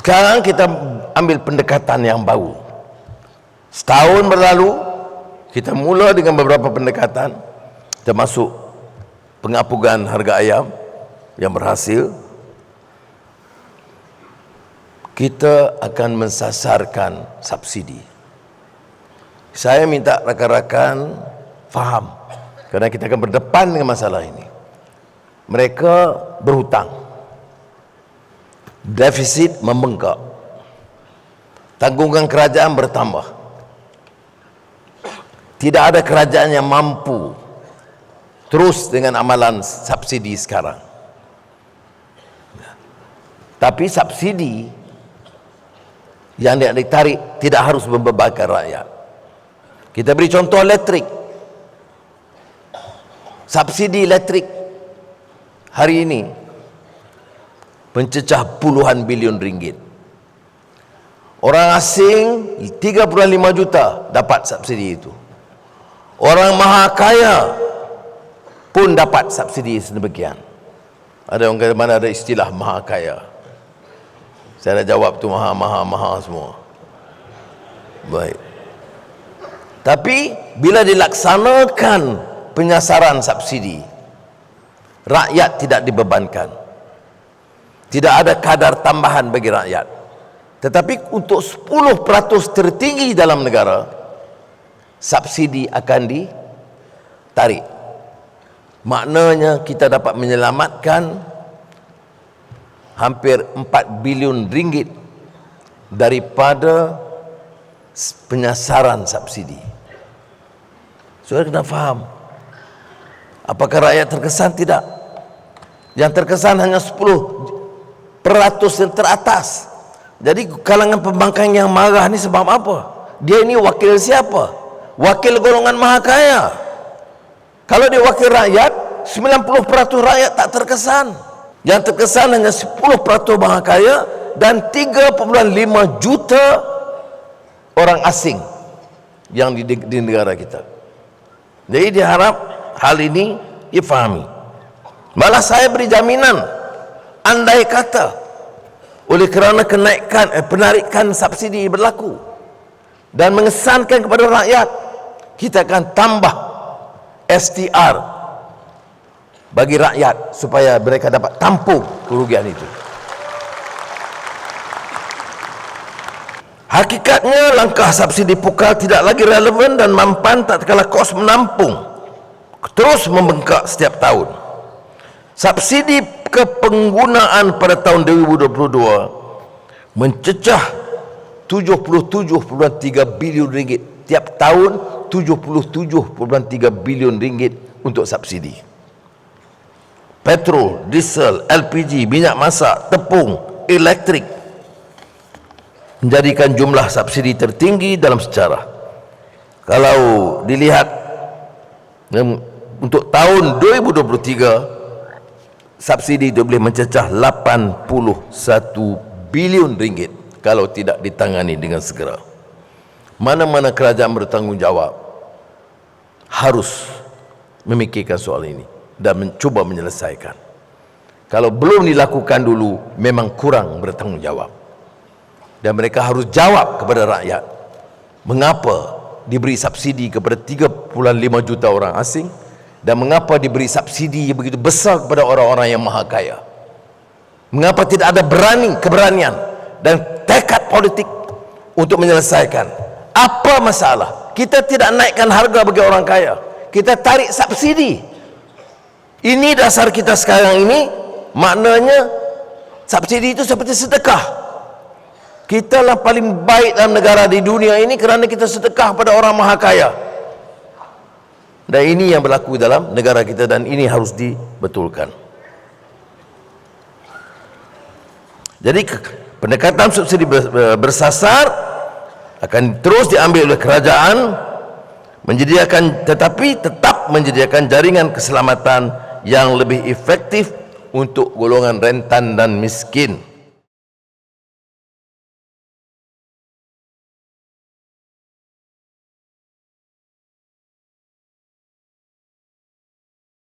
Sekarang kita ambil pendekatan yang baru. Setahun berlalu, kita mula dengan beberapa pendekatan, termasuk penghapusan harga ayam yang berhasil. Kita akan mensasarkan subsidi. Saya minta rakan-rakan faham, kerana kita akan berdepan dengan masalah ini. Mereka berhutang, defisit membengkak, tanggungan kerajaan bertambah. Tidak ada kerajaan yang mampu terus dengan amalan subsidi sekarang. Tapi subsidi yang ditarik tidak harus membebankan rakyat. Kita beri contoh elektrik. Subsidi elektrik hari ini mencecah puluhan bilion ringgit. Orang asing 3.5 juta dapat subsidi itu. Orang maha kaya pun dapat subsidi sedemikian. Ada orang kata mana ada istilah maha kaya. Saya dah jawab tu maha semua. Baik. Tapi bila dilaksanakan penyasaran subsidi, rakyat tidak dibebankan. Tidak ada kadar tambahan bagi rakyat. Tetapi untuk 10% tertinggi dalam negara, subsidi akan ditarik. Maknanya kita dapat menyelamatkan hampir 4 bilion ringgit daripada penyasaran subsidi. Saudara kena faham. Apakah rakyat terkesan? Tidak. Yang terkesan hanya 10% yang teratas. Jadi kalangan pembangkang yang marah ni sebab apa? Dia ini wakil siapa? Wakil golongan maha kaya. Kalau dia wakil rakyat, 90% rakyat tak terkesan. Yang terkesan hanya 10% maha kaya dan 3.5 juta orang asing yang di negara kita. Jadi diharap hal ini difahami. Malah saya beri jaminan, andai kata oleh kerana penarikan subsidi berlaku dan mengesankan kepada rakyat, kita akan tambah STR bagi rakyat supaya mereka dapat tampung kerugian itu. Hakikatnya langkah subsidi pukal tidak lagi relevan dan mampan tak kala kos menampung terus membengkak setiap tahun. Subsidi kepenggunaan pada tahun 2022 mencecah 77.3 bilion ringgit. Tiap tahun 77.3 bilion ringgit untuk subsidi. Petrol, diesel, LPG, minyak masak, tepung, elektrik menjadikan jumlah subsidi tertinggi dalam sejarah. Kalau dilihat untuk tahun 2023, subsidi itu boleh mencecah 81 bilion ringgit kalau tidak ditangani dengan segera. Mana-mana kerajaan bertanggungjawab harus memikirkan soal ini dan mencuba menyelesaikan. Kalau belum dilakukan dulu, memang kurang bertanggungjawab. Dan mereka harus jawab kepada rakyat mengapa diberi subsidi kepada 3.5 juta orang asing dan mengapa diberi subsidi begitu besar kepada orang-orang yang maha kaya. Mengapa tidak ada keberanian dan tekad politik untuk menyelesaikan. Apa masalah? Kita tidak naikkan harga bagi orang kaya, kita tarik subsidi. Ini dasar kita sekarang ini. Maknanya subsidi itu seperti sedekah. Kita lah paling baik dalam negara di dunia ini kerana kita sedekah pada orang maha kaya. Dan ini yang berlaku dalam negara kita dan ini harus dibetulkan. Jadi pendekatan subsidi bersasar akan terus diambil oleh kerajaan tetapi tetap menyediakan jaringan keselamatan yang lebih efektif untuk golongan rentan dan miskin.